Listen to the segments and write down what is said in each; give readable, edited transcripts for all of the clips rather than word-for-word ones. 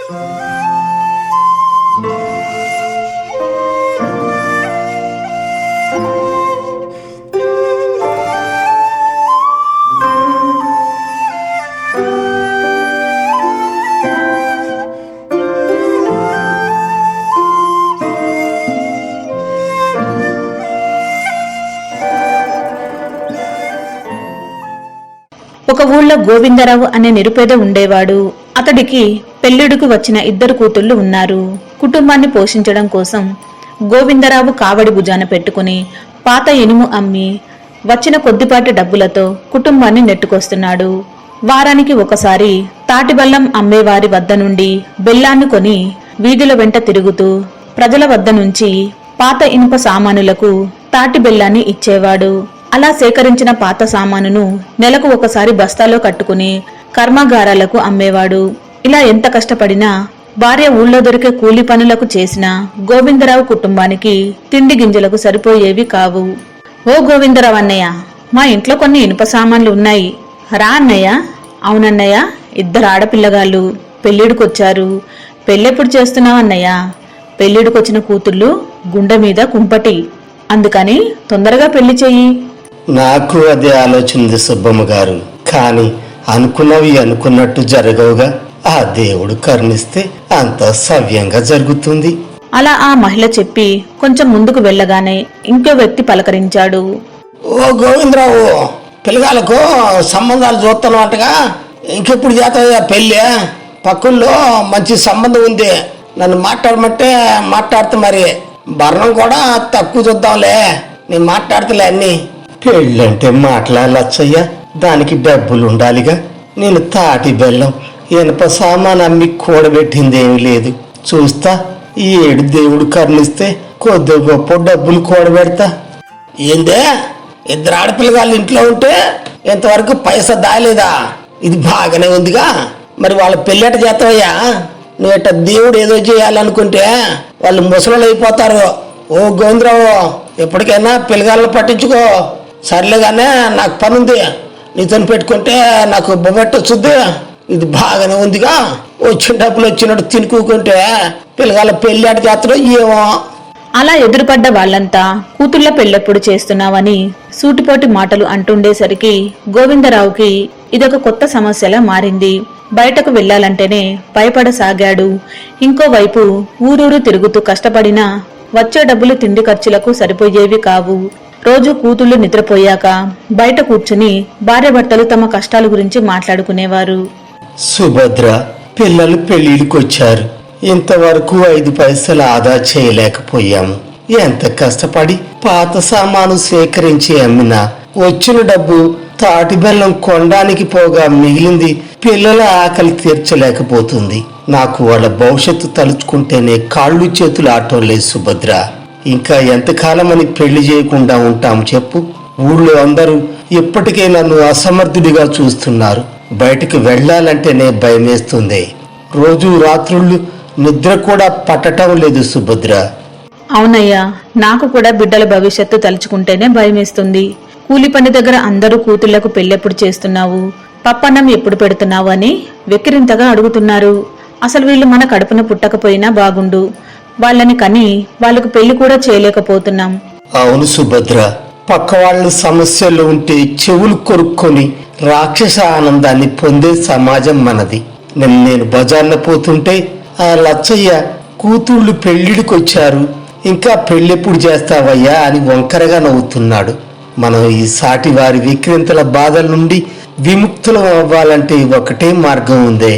ఒక ఊళ్ళో గోవిందరావు అనే నిరుపేద ఉండేవాడు. అతడికి పెళ్లిడుకు వచ్చిన 2 కూతుళ్లు ఉన్నారు. కుటుంబాన్ని పోషించడం కోసం గోవిందరావు కావడి భుజాన పెట్టుకుని పాత ఇనుము అమ్మి వచ్చిన కొద్దిపాటి డబ్బులతో కుటుంబాన్ని నెట్టుకొస్తున్నాడు. వారానికి ఒకసారి తాటి బెల్లం అమ్మేవారి వద్ద నుండి బెల్లాన్ని కొని వీధుల వెంట తిరుగుతూ ప్రజల వద్ద నుంచి పాత ఇనుప సామానులకు తాటి బెల్లాన్ని ఇచ్చేవాడు. అలా సేకరించిన పాత సామానును నెలకు ఒకసారి బస్తాలో కట్టుకుని కర్మాగారాలకు అమ్మేవాడు. ఇలా ఎంత కష్టపడినా భార్య ఊళ్ళో దొరికే కూలి పనులకు చేసినా గోవిందరావు కుటుంబానికి తిండి గింజలకు సరిపోయేవి కావు. ఓ గోవిందరావు అన్నయ్య, మా ఇంట్లో కొన్ని ఇనుప సామాన్లు ఉన్నాయి, రా అన్నయ్య. అవునన్నయ్య, 2 ఆడపిల్లగాళ్ళు పెళ్లిడికొచ్చారు. పెళ్ళెప్పుడు చేస్తున్నావు అన్నయ్య? పెళ్లిడికొచ్చిన కూతుళ్ళు గుండె మీద కుంపటి, అందుకని తొందరగా పెళ్లి చెయ్యి. నాకు అదే ఆలోచన సుబ్బమ్మ గారు, కానీ అనుకున్నవి అనుకున్నట్టు జరగవుగా. ఆ దేవుడు కరుణిస్తే అంత సవ్యంగా జరుగుతుంది. అలా ఆ మహిళ చెప్పి కొంచెం ముందుకు వెళ్ళగానే ఇంకో వ్యక్తి పలకరించాడు. ఓ గోవిందరావు, పిల్లగాళ్ళకు సంబంధాలు చూస్తున్నావుగా, ఇంకెప్పుడు చేస్తావా పెళ్ళి? పక్కుల్లో మంచి సంబంధం ఉంది, నన్ను మాట్లాడమంటే మాట్లాడుతా. మరి భరణం కూడా తక్కువ చూద్దాంలే, నేను మాట్లాడతలే అన్ని. పెళ్ళంటే మాట్లాడలచ్చయ్యా, దానికి డబ్బులు ఉండాలిగా. నేను తాటి బెల్లం ఇనుప సామాన్ అమ్మి కూడబెట్టిందేమీ లేదు. చూస్తా, ఈ 7 దేవుడు కరుణిస్తే కొద్ది గొప్ప డబ్బులు కూడబెడతా. ఏందే, 2 ఆడపిల్లగాళ్ళు ఇంట్లో ఉంటే ఇంతవరకు పైసా దాయలేదా? ఇది బాగానే ఉందిగా. మరి వాళ్ళ పెళ్ళేట చేస్తావయ్యా? నువ్వేట దేవుడు ఏదో చేయాలనుకుంటే వాళ్ళు ముసలు అయిపోతారు. ఓ గోవిందరావు, ఎప్పటికైనా పిల్లగాళ్ళని పట్టించుకో. సర్లేగానే, నాకు పని ఉంది, నీతో పెట్టుకుంటే నాకు బొబ్బెట్టొచ్చుద్ది. ఇది బాగానే ఉందిగా, వచ్చిన డబ్బులు వచ్చినట్టు తినుకుంటే పిల్లగాళ్ళ పెళ్ళాట చేస్తాడో ఏమో. అలా ఎదురుపడ్డ వాళ్ళంతా కూతుళ్ల పెళ్ళెప్పుడు చేస్తున్నావని సూటిపోటి మాటలు అంటుండేసరికి గోవిందరావుకి ఇదొక కొత్త సమస్యలా మారింది. బయటకు వెళ్లాలంటేనే భయపడసాగాడు. ఇంకోవైపు ఊరూరు తిరుగుతూ కష్టపడినా వచ్చే డబ్బులు తిండి ఖర్చులకు సరిపోయేవి కావు. రోజు కూతుళ్లు నిద్రపోయాక బయట కూర్చుని భార్యాభర్తలు తమ కష్టాల గురించి మాట్లాడుకునేవారు. సుభద్ర, పిల్లలు పెళ్లిళ్ళకొచ్చారు, ఇంతవరకు 5 పైసలు ఆదా చేయలేకపోయాము. ఎంత కష్టపడి పాత సామాను సేకరించి అమ్మినా వచ్చిన డబ్బు తాటి బెల్లం కొనడానికి పోగా మిగిలింది పిల్లల ఆకలి తీర్చలేకపోతుంది. నాకు వాళ్ళ భవిష్యత్తు తలుచుకుంటేనే కాళ్ళు చేతులు ఆటం లేదు సుభద్ర. ఇంకా ఎంతకాలమని పెళ్లి చేయకుండా ఉంటాం చెప్పు? ఊళ్ళో అందరూ ఇప్పటికే నన్ను అసమర్థుడిగా చూస్తున్నారు. బయటకు వెళ్లాలంటేనే భయమేస్తుంది. రోజు రాత్రుళ్ళు నిద్ర కూడా పట్టటం లేదు సుభద్ర. అవునయ్యా, నాకు కూడా బిడ్డల భవిష్యత్తు తలుచుకుంటేనే భయమేస్తుంది. కూలి పని దగ్గర అందరూ కూతుళ్లకు పెళ్ళెప్పుడు చేస్తున్నావు, పప్పన్నం ఎప్పుడు పెడుతున్నావు అని వెక్కిరింతగా అడుగుతున్నారు. అసలు వీళ్ళు మన కడుపున పుట్టకపోయినా బాగుండు, వాళ్ళని కని వాళ్ళకు పెళ్లి కూడా చేయలేకపోతున్నాం. అవును సుభద్ర, పక్క వాళ్ళు సమస్యలు ఉంటే చెవులు కొరుక్కొని రాక్షస ఆనందాన్ని పొందే సమాజం మనది. నేను బజార్న పోతుంటే ఆ లచ్చయ్య కూతుళ్ళు పెళ్లిడికొచ్చారు, ఇంకా పెళ్ళెప్పుడు చేస్తావయ్యా అని వంకరగా నవ్వుతున్నాడు. మనం ఈ సాటి వారి విక్రింతల బాధల నుండి విముక్తులం అవ్వాలంటే ఒకటే మార్గం ఉందే.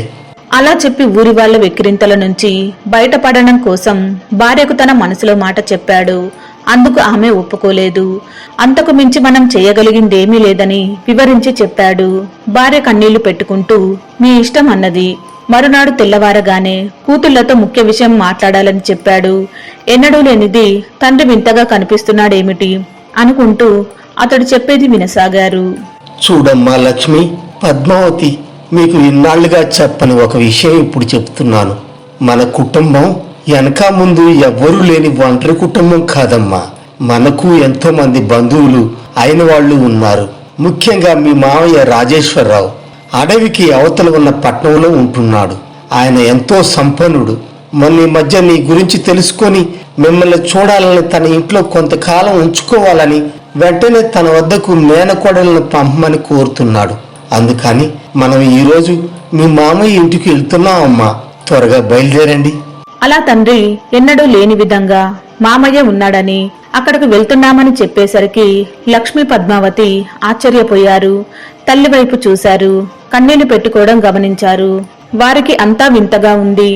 అలా చెప్పి ఊరి వాళ్ల వెక్కిరింతల నుంచి బయటపడడం కోసం భార్యకు తన మనసులో మాట చెప్పాడు. అందుకు ఆమె ఒప్పుకోలేదు. అంతకు మించి మనం చేయగలిగిందేమీ లేదని వివరించి చెప్పాడు. భార్య కన్నీళ్లు పెట్టుకుంటూ మీ ఇష్టం అన్నది. మరునాడు తెల్లవారగానే కూతుళ్లతో ముఖ్య విషయం మాట్లాడాలని చెప్పాడు. ఎన్నడూ లేనిది తండ్రి వింతగా కనిపిస్తున్నాడేమిటి అనుకుంటూ అతడు చెప్పేది వినసాగారు. చూడమ్మా లక్ష్మి, పద్మావతి, మీకు ఇన్నాళ్లుగా చెప్పని ఒక విషయం ఇప్పుడు చెప్తున్నాను. మన కుటుంబం వెనక ముందు ఎవ్వరూ లేని ఒంటరి కుటుంబం కాదమ్మా. మనకు ఎంతో మంది బంధువులు అయిన వాళ్ళు ఉన్నారు. ముఖ్యంగా మీ మావయ్య రాజేశ్వరరావు అడవికి అవతల ఉన్న పట్నంలో ఉంటున్నాడు. ఆయన ఎంతో సంపన్నుడు. మొన్న ఈ మధ్య మీ గురించి తెలుసుకొని మిమ్మల్ని చూడాలని తన ఇంట్లో కొంతకాలం ఉంచుకోవాలని వెంటనే తన వద్దకు మేనకోడలను పంపమని కోరుతున్నాడు. అందుకని మనం ఈరోజు మీ మామయ్య ఇంటికి వెళ్తున్నాం అమ్మా. త్వరగా బయలుదేరండి. అలా తండ్రి ఎన్నడూ లేని విధంగా మామయ్య ఉన్నాడని అక్కడికి వెళ్తున్నామని చెప్పేసరికి లక్ష్మీ పద్మావతి ఆశ్చర్యపోయారు. తల్లి వైపు చూశారు. కన్నీళ్లు పెట్టుకోవడం గమనించారు. వారికి అంతా వింతగా ఉంది.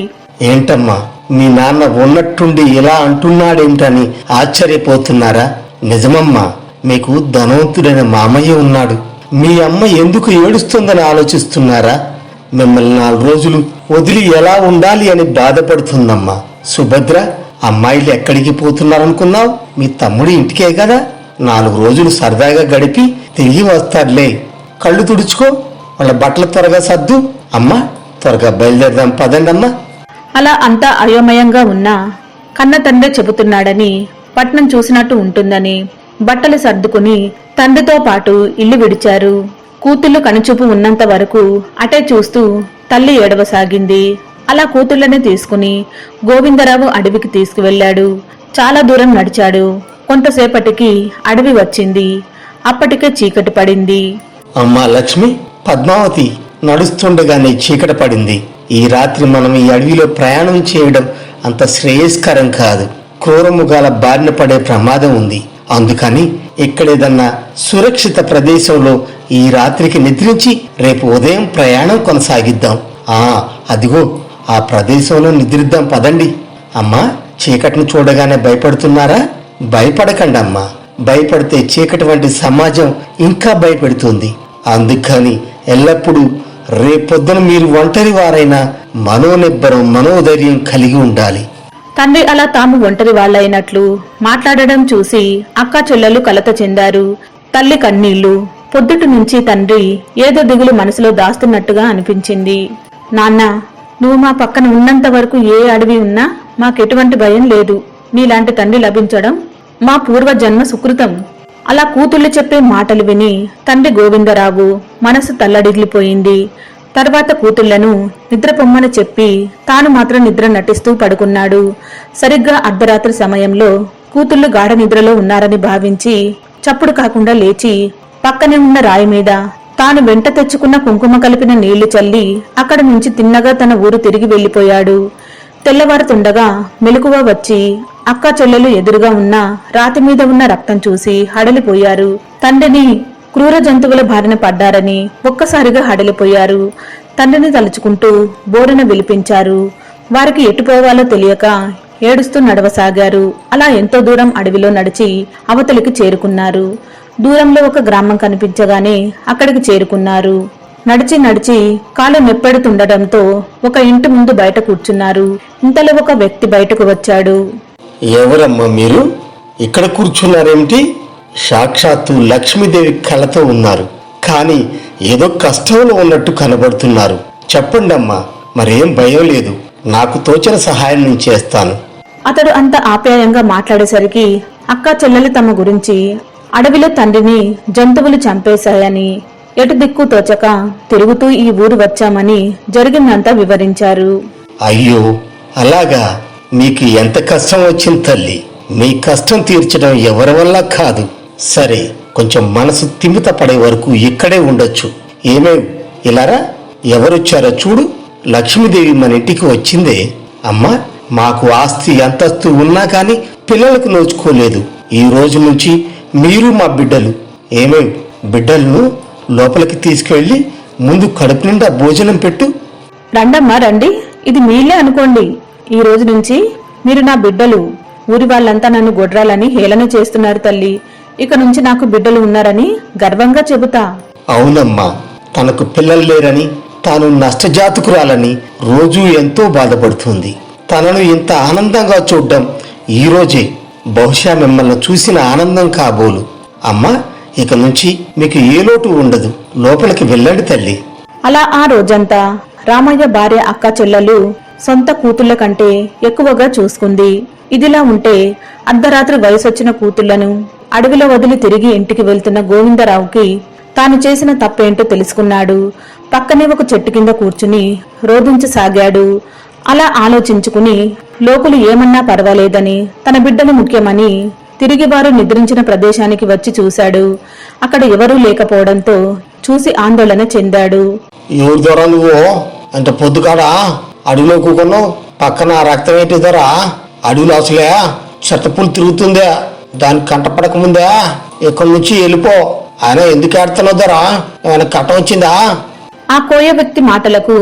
ఏంటమ్మా, మీ నాన్న ఉన్నట్టుండి ఇలా అంటున్నాడేంటని ఆశ్చర్యపోతున్నారా? నిజమమ్మా, మీకు ధనవంతుడైన మామయ్య ఉన్నాడు. మీ అమ్మ ఎందుకు ఏడుస్తుందని ఆలోచిస్తున్నారా? మిమ్మల్ని 4 రోజులు వదిలి ఎలా ఉండాలి అని బాధపడుతుందమ్మా. సుభద్ర, అమ్మాయిలు ఎక్కడికి పోతున్నారనుకున్నావు? మీ తమ్ముడి ఇంటికే కదా. 4 రోజులు సరదాగా గడిపి తిరిగి వస్తారులే. కళ్ళు తుడుచుకో, వాళ్ళ బట్టలు త్వరగా సర్దు. అమ్మా, త్వరగా బయలుదేరదాం పదండమ్మా. అలా అంతా అయోమయంగా ఉన్నా కన్న తండ్రి చెబుతున్నాడని పట్నం చూసినట్టు ఉంటుందని బట్టలు సర్దుకుని తండ్రితో పాటు ఇల్లు విడిచారు. కూతుళ్లు కనుచూపు ఉన్నంత వరకు అటే చూస్తూ తల్లి ఏడవసాగింది. అలా కూతుళ్లని తీసుకుని గోవిందరావు అడవికి తీసుకువెళ్లాడు. చాలా దూరం నడిచాడు. కొంతసేపటికి అడవి వచ్చింది. అప్పటికే చీకటి పడింది. అమ్మా లక్ష్మి, పద్మావతి, నడుస్తుండగానే చీకటి పడింది. ఈ రాత్రి మనం ఈ అడవిలో ప్రయాణం చేయడం అంత శ్రేయస్కరం కాదు. క్రూరముగాల బారిన పడే ప్రమాదం ఉంది. అందుకని ఇక్కడేదన్నా సురక్షిత ప్రదేశంలో ఈ రాత్రికి నిద్రించి రేపు ఉదయం ప్రయాణం కొనసాగిద్దాం. అదిగో ఆ ప్రదేశంలో నిద్రిద్దాం పదండి. అమ్మా, చీకటిని చూడగానే భయపడుతున్నారా? భయపడకండి అమ్మా. భయపడితే చీకటి వంటి సమాజం ఇంకా భయపెడుతుంది. అందుకని ఎల్లప్పుడూ రేపొద్దున మీరు ఒంటరి వారైనా మనోనిబ్బరం, మనోధైర్యం కలిగి ఉండాలి. తండ్రి అలా తాము ఒంటరి వాళ్ళైనట్లు మాట్లాడడం చూసి అక్కా చెల్లెలు కలత చెందారు. తల్లి కన్నీళ్లు. పొద్దుటి నుంచి తండ్రి ఏదో దిగులు మనసులో దాస్తున్నట్టుగా అనిపించింది. నాన్న, నువ్వు మా పక్కన ఉన్నంత వరకు ఏ అడవి ఉన్నా మాకెటువంటి భయం లేదు. నీలాంటి తండ్రి లభించడం మా పూర్వజన్మ సుకృతం. అలా కూతుళ్లు చెప్పే మాటలు విని తండ్రి గోవిందరావు మనసు తల్లడిల్లిపోయింది. తర్వాత కూతుళ్లను నిద్రపొమ్మని చెప్పి తాను మాత్రం నిద్ర నటిస్తూ పడుకున్నాడు. సరిగ్గా అర్ధరాత్రి సమయంలో కూతుళ్లు గాఢ నిద్రలో ఉన్నారని భావించి చప్పుడు కాకుండా లేచి పక్కనే ఉన్న రాయి మీద తాను వెంట తెచ్చుకున్న కుంకుమ కలిపిన నీళ్లు చల్లి అక్కడి నుంచి తిన్నగా తన ఊరు తిరిగి వెళ్లిపోయాడు. తెల్లవారుతుండగా మెలకువ వచ్చి అక్కా చెల్లెలు ఎదురుగా ఉన్న రాతి మీద ఉన్న రక్తం చూసి హడలిపోయారు. తండ్రిని క్రూర జంతువుల బారిన పడ్డారని ఒక్కసారిగా హడలిపోయారు. తండ్రిని తలుచుకుంటూ బోరున విలిపించారు. వారికి ఎటుపోవాలో తెలియక ఏడుస్తూ నడవసాగారు. అలా ఎంతో దూరం అడవిలో నడిచి అవతలికి చేరుకున్నారు. దూరంలో ఒక గ్రామం కనిపించగానే అక్కడికి చేరుకున్నారు. నడిచి నడిచి కాలు నెప్పెడుతుండటంతో ఒక ఇంటి ముందు బయట కూర్చున్నారు. ఇంతలో ఒక వ్యక్తి బయటకు వచ్చాడు. ఎవరమ్మా మీరు? ఇక్కడ కూర్చున్నారేమిటి? సాక్షాత్తు లక్ష్మీదేవి కళతో ఉన్నారు, కానీ ఏదో కష్టంలో ఉన్నట్టు కనబడుతున్నారు. చెప్పండి అమ్మా, మరేం భయం లేదు. నాకు తోచిన సహాయం నేను చేస్తాను. అతడు అంత ఆప్యాయంగా మాట్లాడేసరికి అక్కా చెల్లెలు తమ గురించి, అడవిలో తండ్రిని జంతువులు చంపేశాయని, ఎటు దిక్కు తోచక తిరుగుతూ ఈ ఊరు వచ్చామని జరిగిందంతా వివరించారు. అయ్యో, అలాగా? మీకు ఎంత కష్టం వచ్చింది తల్లి. మీ కష్టం తీర్చడం ఎవరి వల్ల కాదు. సరే, కొంచెం మనసు తిమిత పడే వరకు ఇక్కడే ఉండొచ్చు. ఏమేం ఇలారా? ఎవరొచ్చారో చూడు. లక్ష్మీదేవి మన ఇంటికి వచ్చిందే. అమ్మా, మాకు ఆస్తి అంతస్తు ఉన్నా కానీ పిల్లలకు నోచుకోలేదు. ఈ రోజు నుంచి మీరు మా బిడ్డలు. ఏమేం బిడ్డలను లోపలికి తీసుకువెళ్ళి ముందు కడుపు నిండా భోజనం పెట్టు. రండమ్మా రండి, ఇది మీలే అనుకోండి. ఈ రోజు నుంచి మీరు నా బిడ్డలు. ఊరి వాళ్ళంతా నన్ను గొడ్రాలని హేళన చేస్తున్నారు తల్లి. ఇక నుంచి నాకు బిడ్డలు ఉన్నారని గర్వంగా చెబుతా. అవునమ్మా, తనకు పిల్లలు లేరని, తాను నష్టజాతకురాలని రోజూ ఎంతో బాధపడుతుంది. తనను ఇంత ఆనందంగా చూడ్డం ఈ రోజే. బహుశా మిమ్మల్ని చూసిన ఆనందం కాబోలు. అమ్మా, ఇక నుంచి మీకు ఏ లోటు ఉండదు. లోపలికి వెళ్ళండి తల్లి. అలా ఆ రోజంతా రామయ్య భార్య అక్క చెల్లెలు సొంత కూతుళ్ల కంటే ఎక్కువగా చూసుకుంది. ఇదిలా ఉంటే అర్ధరాత్రి వయసొచ్చిన కూతుళ్లను అడవిలో వదిలి తిరిగి ఇంటికి వెళ్తున్న గోవిందరావుకి తాను చేసిన తప్పేంటో తెలుసుకున్నాడు. పక్కనే ఒక చెట్టు కింద కూర్చుని రోధించసాగాడు. అలా ఆలోచించుకుని లోకులు ఏమన్నా పర్వాలేదని, తన బిడ్డలు ముఖ్యమని తిరిగి వారు నిద్రించిన ప్రదేశానికి వచ్చి చూశాడు. అక్కడ ఎవరూ లేకపోవడంతో చూసి ఆందోళన చెందాడు. ఎవరి ద్వారా నువ్వు అంత పొద్దుకాడా అడవిలో కూకున్నావు? పక్కన రక్తం ఏంటి ధరా? అడవిలో అసలే చెత్తపులు తిరుగుతుందా? దానికి కంటపడక ముందే ఇక్కడి నుంచి వెళ్ళిపో. ఆయన ఎందుకు ఆడుతున్నావు ధరా? ఏమైనా కట్ట వచ్చిందా? ఆ కోయ వ్యక్తి మాటలకు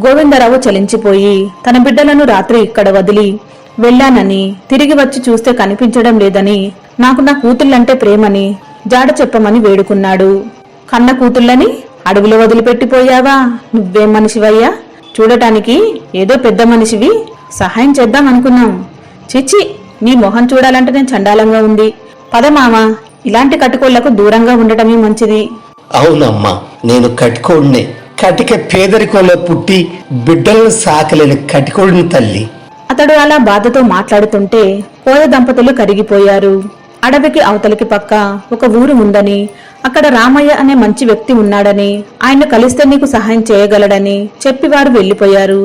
గోవిందరావు చలించిపోయి తన బిడ్డలను రాత్రి ఇక్కడ వదిలి వెళ్ళానని, తిరిగి వచ్చి చూస్తే కనిపించడం లేదని, నాకు నా కూతుళ్ళంటే ప్రేమని జాడ చెప్పమని వేడుకున్నాడు. కన్న కూతుళ్ళని అడవిలో వదిలిపెట్టిపోయావా? నువ్వేం మనిషివయ్యా? చూడటానికి ఏదో పెద్ద మనిషివి, సహాయం చేద్దాం అనుకున్నాం. చిచ్చి, నీ మొహం చూడాలంటేనే చండాలంగా ఉంది. పద మామ, ఇలాంటి కట్టుకోళ్లకు దూరంగా ఉండటమే మంచిది. అవునమ్మా, నేను కటికోడినే. కటిక పేదరికంలో పుట్టి బిడ్డలను సాకలేని కటికోడిని తల్లి. అతడు అలా బాధతో మాట్లాడుతుంటే కోయ దంపతులు కరిగిపోయారు. అడవికి అవతలికి పక్క ఒక ఊరు ఉందని, అక్కడ రామయ్య అనే మంచి వ్యక్తి ఉన్నాడని, ఆయన కలిస్తే నీకు సహాయం చేయగలడని చెప్పి వారు వెళ్లిపోయారు.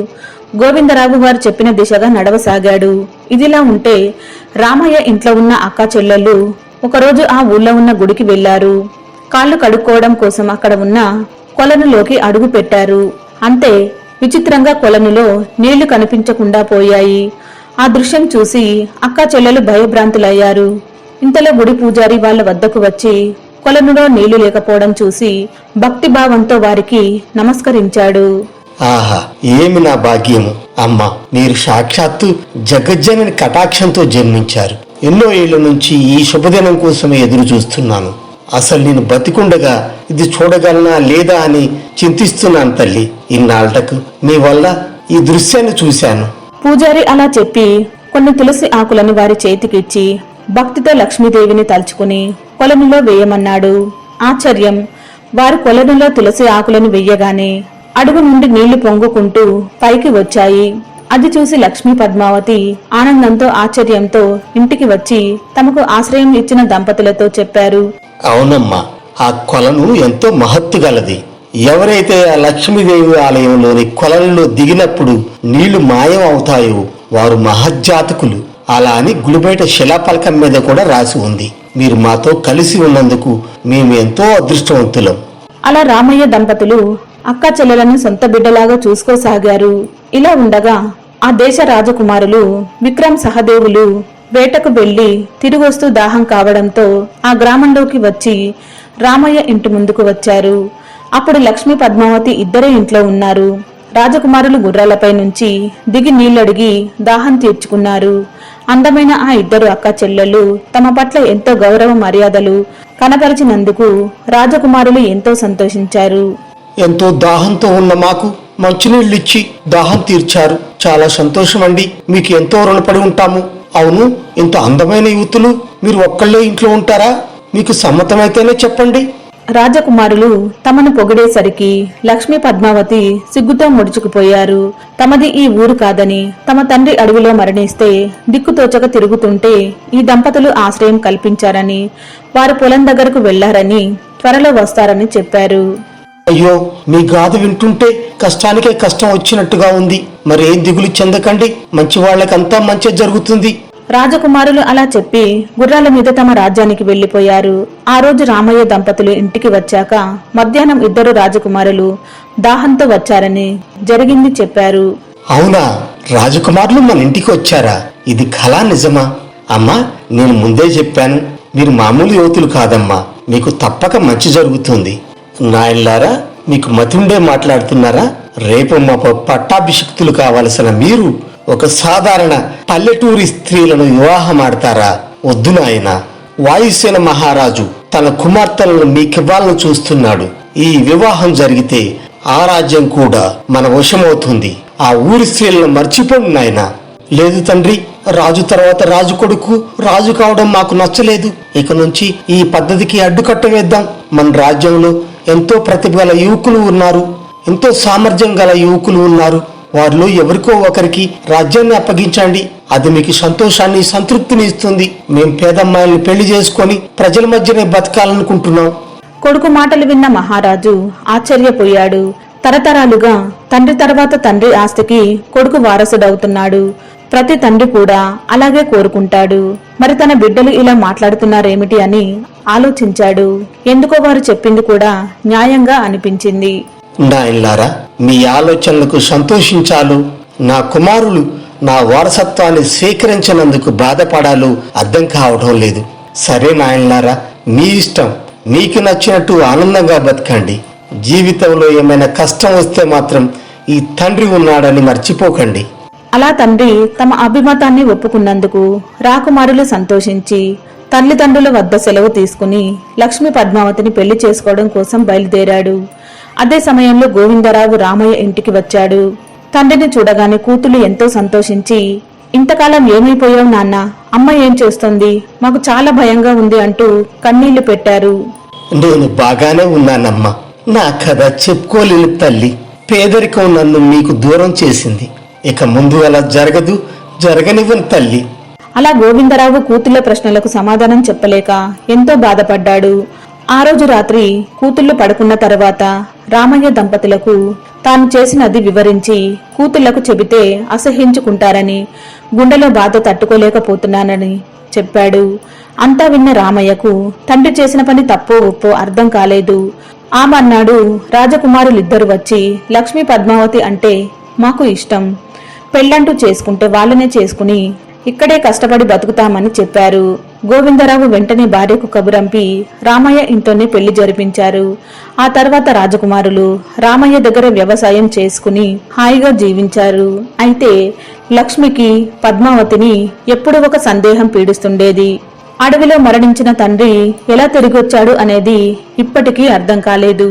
గోవిందరావు వారు చెప్పిన దిశగా నడవసాగాడు. ఇదిలా ఉంటే రామయ్య ఇంట్లో ఉన్న అక్కా చెల్లెళ్ళు ఒకరోజు ఆ ఊళ్ళో ఉన్న గుడికి వెళ్లారు. కాళ్లు కడుక్కోవడం కోసం అక్కడ ఉన్న కొలనులోకి అడుగు పెట్టారు. అంతే, విచిత్రంగా కొలనులో నీళ్లు కనిపించకుండా పోయాయి. ఆ దృశ్యం చూసి అక్కా చెల్లెలు భయభ్రాంతులయ్యారు. ఇంతలో గుడి పూజారి వాళ్ళ వద్దకు వచ్చి కొలనులో నీళ్లు లేకపోవడం చూసి భక్తిభావంతో వారికి నమస్కరించాడు. ఆహా, ఏమి నా భాగ్యము! అమ్మా, మీరు సాక్షాత్తు జగజ్జనని కటాక్షంతో జన్మించారు. ఎన్నో ఏళ్ల నుంచి ఈ శుభదినం కోసమే ఎదురు చూస్తున్నాను. అసలు నేను బతికుండగా ఇది చూడగలనా లేదా అని చింతిస్తున్నాను తల్లి. ఇన్నాళ్లకు మీ వల్ల ఈ దృశ్యాన్ని చూశాను. పూజారి అలా చెప్పి కొన్ని తులసి ఆకులను వారి చేతికిచ్చి భక్తితో లక్ష్మీదేవిని తలుచుకుని కొలనులో వేయమన్నాడు. ఆశ్చర్యం! వారు కొలనులో తులసి ఆకులను వెయ్యగానే అడుగు నుండి నీళ్లు పొంగుకుంటూ పైకి వచ్చాయి. అది చూసి లక్ష్మీ పద్మావతి ఆనందంతో ఆశ్చర్యంతో ఇంటికి వచ్చి తమకు ఆశ్రయం ఇచ్చిన దంపతులతో చెప్పారు. అవునమ్మా, ఆ కొలను ఎంతో మహత్తు గలది. ఎవరైతే ఆ లక్ష్మీదేవి ఆలయంలోని కొలనులో దిగినప్పుడు నీళ్లు మాయం అవుతాయో వారు మహజ్జాతకులు. అలా అని గుడి బయట శిలాపలకం మీద కూడా రాసి ఉంది. మీరు మాతో కలిసి ఉన్నందుకు మేము ఎంతో అదృష్టవంతులం. అలా రామయ్య దంపతులు అక్కా చెల్లెలను సొంత బిడ్డలాగా చూసుకోసాగారు. ఇలా ఉండగా ఆ దేశ రాజకుమారులు విక్రమ్ సహదేవులు వేటకు వెళ్లి తిరిగొస్తూ దాహం కావడంతో ఆ గ్రామంలోకి వచ్చి రామయ్య ఇంటి ముందుకు వచ్చారు. అప్పుడు లక్ష్మీ పద్మావతి ఇద్దరే ఇంట్లో ఉన్నారు. రాజకుమారులు గుర్రాలపై నుంచి దిగి నీళ్లడిగి దాహం తీర్చుకున్నారు. అందమైన ఆ ఇద్దరు అక్కా చెల్లెళ్ళు తమ పట్ల ఎంతో గౌరవ మర్యాదలు కనపరిచినందుకు రాజకుమారులు ఎంతో సంతోషించారు. ఎంతో దాహంతో ఉన్న మాకు మంచినీళ్ళు ఇచ్చి దాహం తీర్చారు. చాలా సంతోషం అండి. మీకు ఎంతో రుణపడి ఉంటాము. అవును, ఇంత అందమైన యువతులు మీరు ఒక్కళ్ళే ఇంట్లో ఉంటారా? మీకు సమ్మతమైతేనే చెప్పండి. రాజకుమారులు తమను పొగిడేసరికి లక్ష్మీ పద్మావతి సిగ్గుతో ముడుచుకుపోయారు. తమది ఈ ఊరు కాదని, తమ తండ్రి అడవిలో మరణిస్తే దిక్కుతోచక తిరుగుతుంటే ఈ దంపతులు ఆశ్రయం కల్పించారని, వారు పొలం దగ్గరకు వెళ్లారని, త్వరలో వస్తారని చెప్పారు. అయ్యో, మీ గాథ వింటుంటే కష్టానికే కష్టం వచ్చినట్టుగా ఉంది. మరేం దిగులు చెందకండి, మంచి వాళ్ళకంతా మంచి జరుగుతుంది. రాజకుమారులు అలా చెప్పి గుర్రాల మీద తమ రాజ్యానికి వెళ్లిపోయారు. ఆ రోజు రామయ్య దంపతులు ఇంటికి వచ్చాక మధ్యాహ్నం ఇద్దరు రాజకుమారులు దాహంతో వచ్చారని జరిగింది చెప్పారు. అవునా, రాజకుమారులు మన ఇంటికి వచ్చారా? ఇది కళా నిజమా? అమ్మా, నేను ముందే చెప్పాను, మీరు మామూలు యువతులు కాదమ్మా. మీకు తప్పక మంచి జరుగుతుంది. నాయన్లారా, మీకు మతుండే మాట్లాడుతున్నారా? రేపు మా పట్టాభిషిక్తులు కావలసిన మీరు ఒక సాధారణ పల్లెటూరి స్త్రీలను వివాహం ఆడతారా? వద్దు నాయనా. వాయుసేన మహారాజు తన కుమార్తెలను మీకివ్వాలని చూస్తున్నాడు. ఈ వివాహం జరిగితే ఆ రాజ్యం కూడా మన వశమవుతుంది. ఆ ఊరి స్త్రీలను మర్చిపోండి నాయనా. లేదు తండ్రి, రాజు తర్వాత రాజు కొడుకు రాజు కావడం మాకు నచ్చలేదు. ఇక నుంచి ఈ పద్ధతికి అడ్డుకట్ట వేద్దాం. మన రాజ్యంలో ఎంతో ప్రతిభ గల యువకులు ఉన్నారు, ఎంతో సామర్థ్యం గల యువకులు ఉన్నారు. వారిలో ఎవరికో ఒకరికి రాజ్యాన్ని అప్పగించండి. అది మీకు సంతోషాన్ని, సంతృప్తిని ఇస్తుంది. మేం పేదమ్మాయిల్ని పెళ్లి చేసుకొని ప్రజల మధ్యనే బతకాలనుకుంటున్నాం. కొడుకు మాటలు విన్న మహారాజు ఆశ్చర్యపోయాడు. తరతరాలుగా తండ్రి తర్వాత తండ్రి ఆస్తికి కొడుకు వారసుడవుతున్నాడు. ప్రతి తండ్రి కూడా అలాగే కోరుకుంటాడు. మరి తన బిడ్డలు ఇలా మాట్లాడుతున్నారేమిటి అని ఆలోచించాడు. ఎందుకో వారు చెప్పింది కూడా న్యాయంగా అనిపించింది. నాయనలారా, మీ ఆలోచనలకు సంతోషించాలు, నా కుమారులు నా వారసత్వాన్ని స్వీకరించినందుకు బాధపడాలో అర్థం కావడం లేదు. సరే నాయనలారా, మీ ఇష్టం, మీకు నచ్చినట్టు ఆనందంగా బతకండి. జీవితంలో ఏమైనా కష్టం వస్తే మాత్రం ఈ తండ్రి ఉన్నాడని మర్చిపోకండి. అలా తండ్రి తమ అభిమతాన్ని ఒప్పుకున్నందుకు రాకుమారులు సంతోషించి తల్లిదండ్రుల వద్ద సెలవు తీసుకుని లక్ష్మీ పద్మావతిని పెళ్లి చేసుకోవడం కోసం బయలుదేరాడు. అదే సమయంలో గోవిందరావు రామయ్య ఇంటికి వచ్చాడు. తండ్రిని చూడగానే కూతులు ఎంతో సంతోషించి, ఇంతకాలం ఏమైపోయావు నాన్న, అమ్మ ఏం చేస్తుంది, మాకు చాలా భయంగా ఉంది అంటూ కన్నీళ్లు పెట్టారు. నేను బాగానే ఉన్నానమ్మా. నా కథ చెప్పుకోలేని తల్లి. పేదరికం నన్ను మీకు దూరం చేసింది. ఇక ముందు అలా జరగదు, జరగనివ్వని తల్లి. అలా గోవిందరావు కూతుళ్ల ప్రశ్నలకు సమాధానం చెప్పలేక ఎంతో బాధపడ్డాడు. ఆ రోజు రాత్రి కూతుళ్లు పడుకున్న తర్వాత రామయ్య దంపతులకు తాను చేసినది వివరించి కూతుళ్లకు చెబితే అసహ్యించుకుంటారని, గుండెలో బాధ తట్టుకోలేకపోతున్నానని చెప్పాడు. అంతా విన్న రామయ్యకు తండ్రి చేసిన పని తప్పో ఒప్పో అర్థం కాలేదు. ఆ మర్నాడు రాజకుమారులిద్దరు వచ్చి, లక్ష్మీ పద్మావతి అంటే మాకు ఇష్టం, పెళ్ళంటూ చేసుకుంటే వాళ్ళనే చేసుకుని ఇక్కడే కష్టపడి బతుకుతామని చెప్పారు. గోవిందరావు వెంటనే భార్యకు కబురంపి రామయ్య ఇంట్లోనే పెళ్లి జరిపించారు. ఆ తర్వాత రాజకుమారులు రామయ్య దగ్గర వ్యవసాయం చేసుకుని హాయిగా జీవించారు. అయితే లక్ష్మికి పద్మావతిని ఎప్పుడూ ఒక సందేహం పీడిస్తుండేది. అడవిలో మరణించిన తండ్రి ఎలా తిరిగొచ్చాడు అనేది ఇప్పటికీ అర్థం కాలేదు.